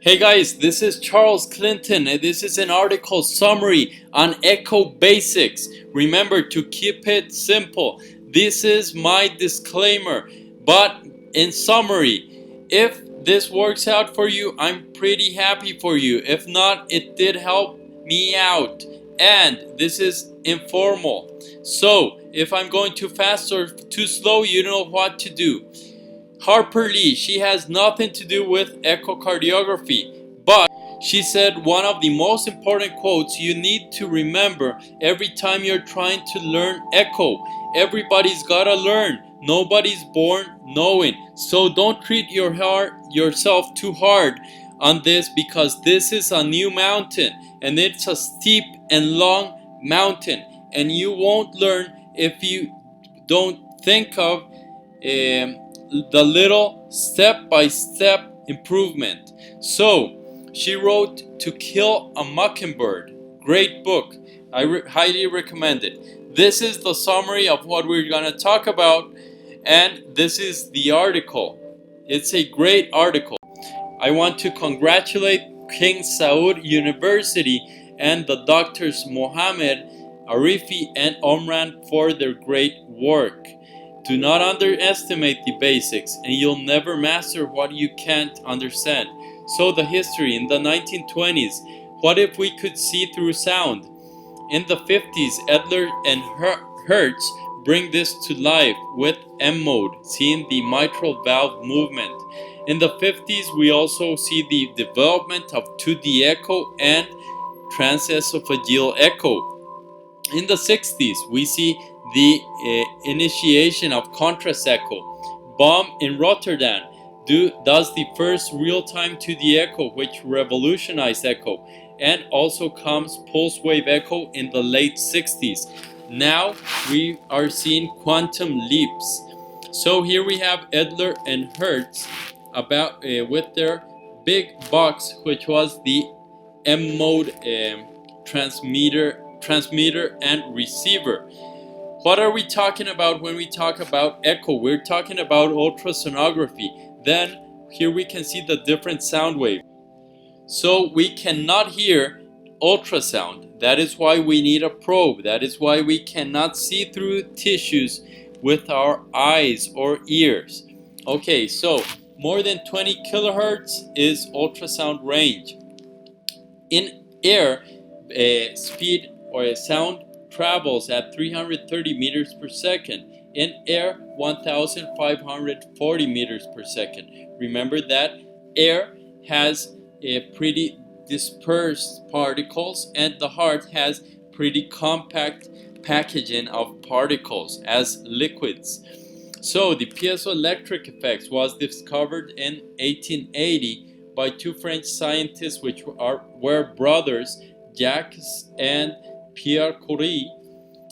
Hey guys, this is Charles Clinton and this is an article summary on Echo Basics. Remember to keep it simple. This is my disclaimer, but in summary, if this works out for you, I'm pretty happy for you. If not, it did help me out. And this is informal. So, if I'm going too fast or too slow, you know what to do. Harper Lee, she has nothing to do with echocardiography, but she said one of the most important quotes you need to remember every time you're trying to learn echo. Everybody's gotta learn. Nobody's born knowing. So don't treat yourself too hard on this, because this is a new mountain and it's a steep and long mountain, and you won't learn if you don't think of the little step-by-step improvement. So she wrote To Kill a Mockingbird. Great book. I highly recommend it. This is the summary of what we're going to talk about, and this is the article. It's a great article. I want to congratulate King Saud University and the doctors Mohammed, Arifi, and Omran for their great work. Do not underestimate the basics, and you'll never master what you can't understand. So the history in the 1920s. What if we could see through sound? In the 50s, Edler and Hertz bring this to life with M-mode, seeing the mitral valve movement. In the 50s, we also see the development of 2D echo and transesophageal echo. In the 60s, we see the initiation of contrast echo. Bohm in Rotterdam does the first real-time 2D echo, which revolutionized echo, and also comes pulse wave echo in the late 60s. Now we are seeing quantum leaps. So here we have Edler and Hertz about with their big box, which was the M-mode transmitter and receiver. What are we talking about when we talk about echo? We're talking about ultrasonography. Then here we can see the different sound waves. So we cannot hear ultrasound. That is why we need a probe. That is why we cannot see through tissues with our eyes or ears. Okay, so more than 20 kilohertz is ultrasound range. In air, speed or sound travels at 330 meters per second. In air, 1540 meters per second. Remember that air has pretty dispersed particles, and the heart has pretty compact packaging of particles as liquids. So the piezoelectric effects was discovered in 1880 by two French scientists which were brothers, Jacques and Pierre Curie,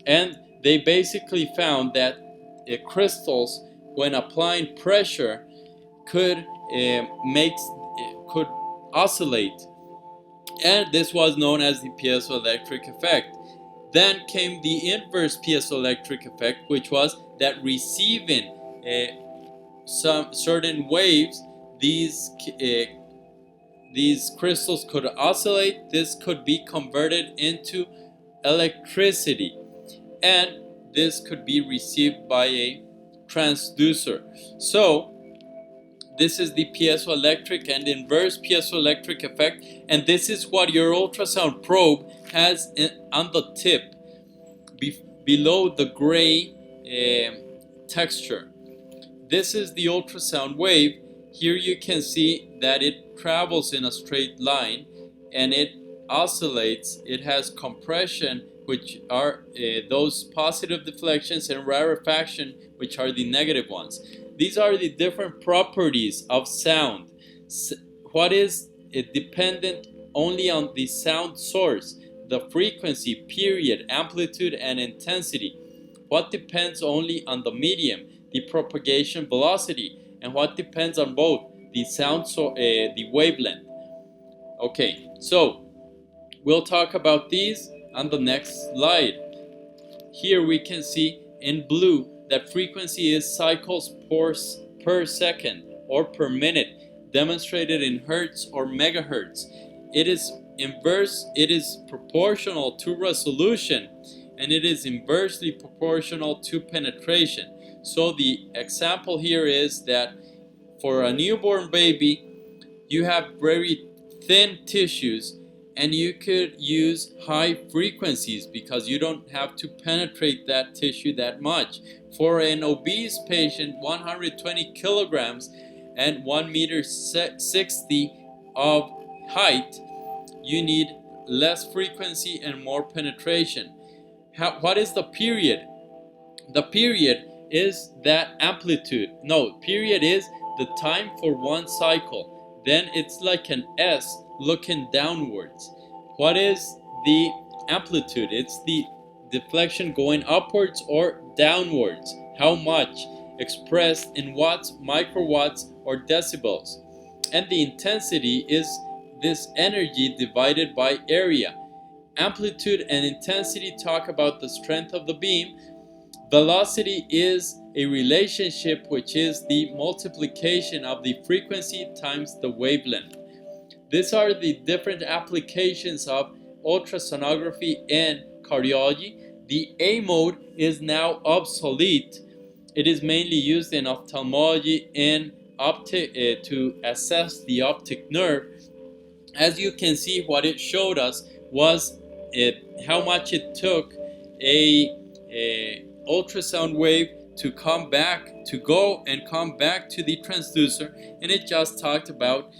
and they basically found that crystals, when applying pressure, could oscillate, and this was known as the piezoelectric effect. Then came the inverse piezoelectric effect, which was that receiving some certain waves, these crystals could oscillate. This could be converted into electricity, and this could be received by a transducer. So this is the piezoelectric and inverse piezoelectric effect, and this is what your ultrasound probe has on the tip below the gray texture. This is the ultrasound wave. Here you can see that it travels in a straight line and it oscillates. It has compression, which are those positive deflections, and rarefaction, which are the negative ones. These are the different properties of sound. What is dependent only on the sound source? The frequency, period, amplitude, and intensity. What depends only on the medium? The propagation velocity. And what depends on both? The sound, the wavelength. Okay, so we'll talk about these on the next slide. Here we can see in blue that frequency is cycles per second or per minute. demonstrated in hertz or megahertz. It is inverse, it is proportional to resolution, and it is inversely proportional to penetration. So the example here is that for a newborn baby, you have very thin tissues, and you could use high frequencies because you don't have to penetrate that tissue that much. For an obese patient, 120 kilograms and 1 meter 60 of height, you need less frequency and more penetration. What is the period? The period is that amplitude. No, period is the time for one cycle. Then it's like an S looking downwards. What is the amplitude? It's the deflection going upwards or downwards. How much? Expressed in watts, microwatts, or decibels. And the intensity is this energy divided by area. Amplitude and intensity talk about the strength of the beam. Velocity is a relationship which is the multiplication of the frequency times the wavelength. These are the different applications of ultrasonography and cardiology. The A mode is now obsolete. It is mainly used in ophthalmology and to assess the optic nerve. As you can see, what it showed us was how much it took a ultrasound wave to come back, to go and come back to the transducer, and it just talked about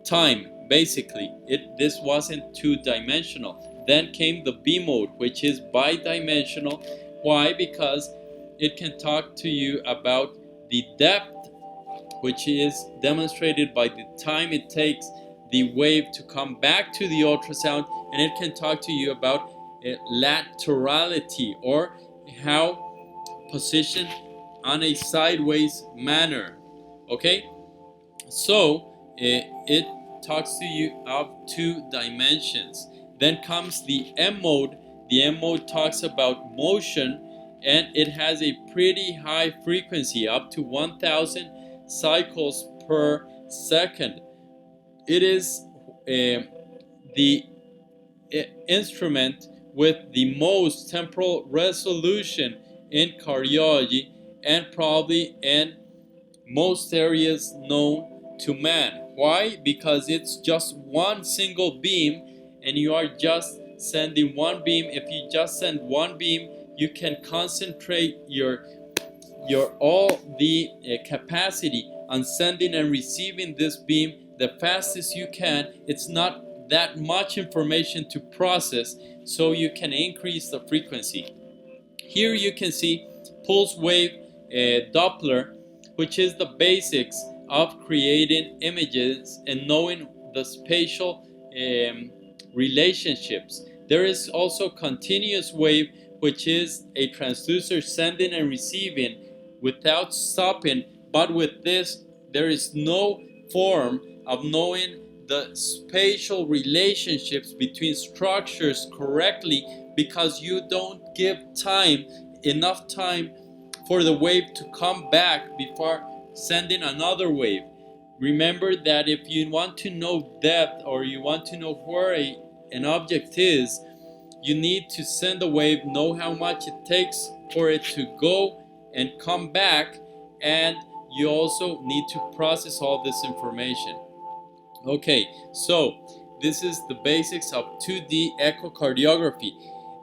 time. Basically, this wasn't two-dimensional. Then came the B mode, which is bidimensional. Why? Because it can talk to you about the depth, which is demonstrated by the time it takes the wave to come back to the ultrasound, and it can talk to you about laterality, or how position on a sideways manner. Okay, so it talks to you of two dimensions. Then comes the M mode. The M mode talks about motion, and it has a pretty high frequency, up to 1000 cycles per second. It is the instrument with the most temporal resolution in cardiology, and probably in most areas known to man. Why? Because it's just one single beam, and you are just sending one beam. If you just send one beam, you can concentrate your all the capacity on sending and receiving this beam the fastest you can. It's not that much information to process, so you can increase the frequency. Here you can see pulse wave Doppler, which is the basics of creating images and knowing the spatial relationships. There is also continuous wave, which is a transducer sending and receiving without stopping, but with this there is no form of knowing the spatial relationships between structures correctly, because you don't give enough time for the wave to come back before sending another wave. Remember that if you want to know depth, or you want to know where an object is, you need to send a wave, know how much it takes for it to go and come back, and you also need to process all this information. Okay, so this is the basics of 2D echocardiography.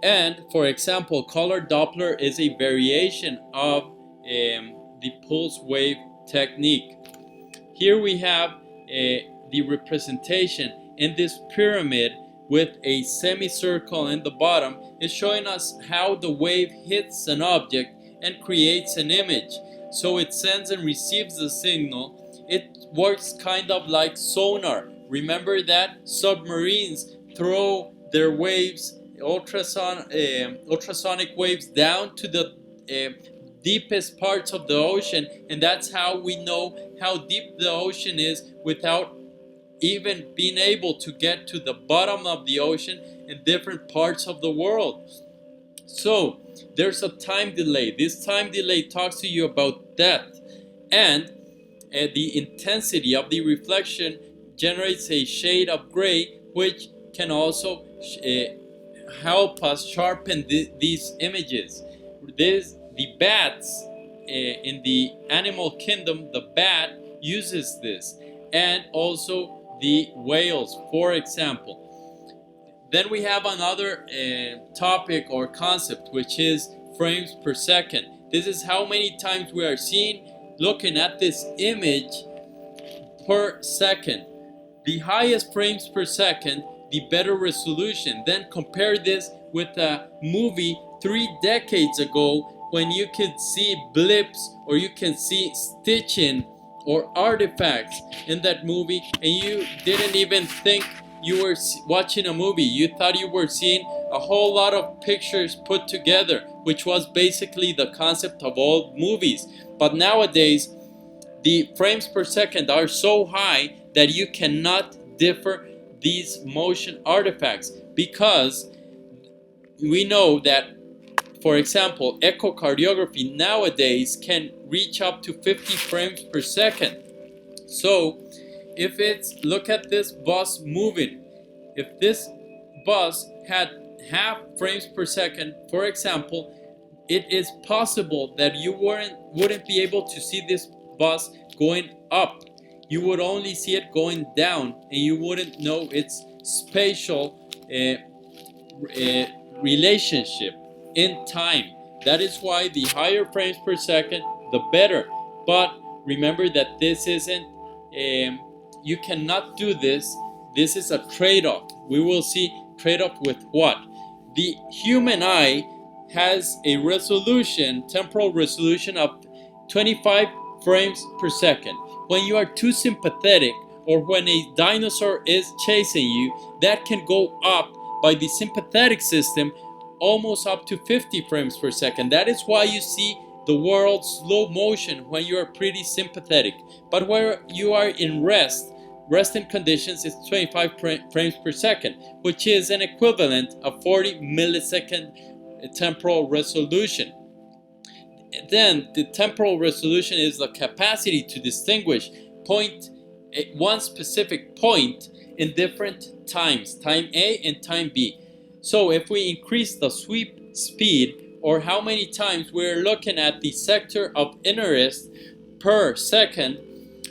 And for example, color Doppler is a variation of the pulse wave technique. Here we have the representation in this pyramid with a semicircle in the bottom. Is showing us how the wave hits an object and creates an image. So it sends and receives the signal. It works kind of like sonar. Remember that submarines throw their waves, ultrasonic waves, down to the deepest parts of the ocean, and that's how we know how deep the ocean is without even being able to get to the bottom of the ocean in different parts of the world. So there's a time delay. This time delay talks to you about depth, and the intensity of the reflection generates a shade of gray, which can also help us sharpen these images. The bats in the animal kingdom, the bat uses this, and also the whales, for example. Then we have another topic or concept, which is frames per second. This is how many times we are looking at this image per second. The highest frames per second, the better resolution. Then compare this with a movie 3 decades ago, when you could see blips or you can see stitching or artifacts in that movie, and you didn't even think you were watching a movie. You thought you were seeing a whole lot of pictures put together, which was basically the concept of all movies. But nowadays, the frames per second are so high that you cannot differ these motion artifacts, because we know that, for example, echocardiography nowadays can reach up to 50 frames per second. So if look at this bus moving. If this bus had half frames per second, for example, it is possible that you wouldn't be able to see this bus going up. You would only see it going down, and you wouldn't know its spatial relationship in time. That is why the higher frames per second, the better. But remember that this isn't, you cannot do this. This is a trade-off. We will see trade-off with what? The human eye has a resolution, temporal resolution of 25 frames per second. When you are too sympathetic, or when a dinosaur is chasing you, that can go up by the sympathetic system almost up to 50 frames per second. That is why you see the world slow motion when you are pretty sympathetic. But where you are in resting conditions is 25 frames per second, which is an equivalent of 40 millisecond temporal resolution. Then the temporal resolution is the capacity to distinguish one specific point in different times, time A and time B. So if we increase the sweep speed, or how many times we're looking at the sector of interest per second,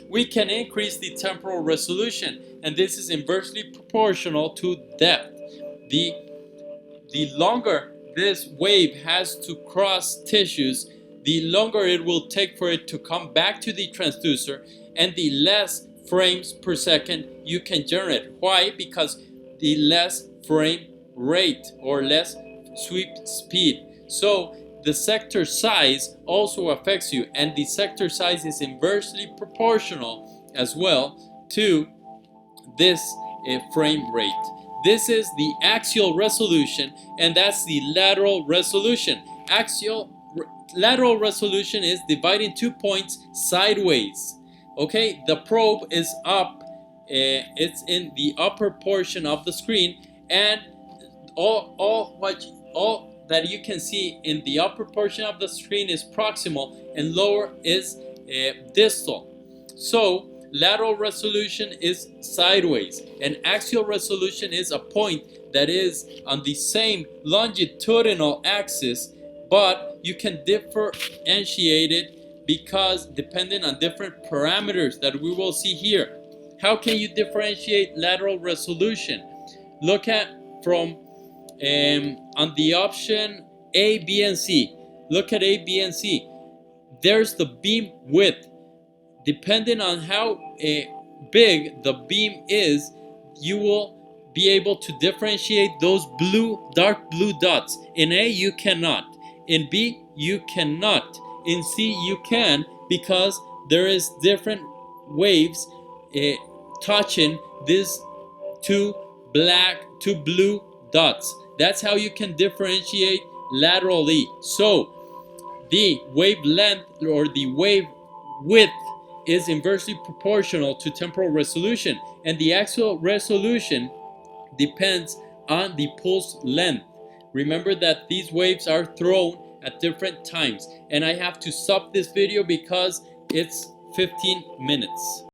we can increase the temporal resolution, and this is inversely proportional to depth. The longer this wave has to cross tissues, the longer it will take for it to come back to the transducer, and the less frames per second you can generate. Why? Because the less frame rate or less sweep speed. So the sector size also affects you, and the sector size is inversely proportional as well to this frame rate. This is the axial resolution, and that's the lateral resolution. Lateral resolution is dividing 2 points sideways. Okay, the probe is up, it's in the upper portion of the screen, and all that you can see in the upper portion of the screen is proximal, and lower is distal. So lateral resolution is sideways, and axial resolution is a point that is on the same longitudinal axis, but you can differentiate it because depending on different parameters that we will see here. How can you differentiate lateral resolution? Look at from on the option A, B, and C. Look at A, B, and C. There's the beam width. Depending on how big the beam is, you will be able to differentiate those dark blue dots. In A, you cannot. In B, you cannot. In C, you can, because there is different waves touching these two blue dots. That's how you can differentiate laterally. So the wavelength or the wave width is inversely proportional to temporal resolution, and the axial resolution depends on the pulse length. Remember that these waves are thrown at different times, and I have to stop this video because it's 15 minutes.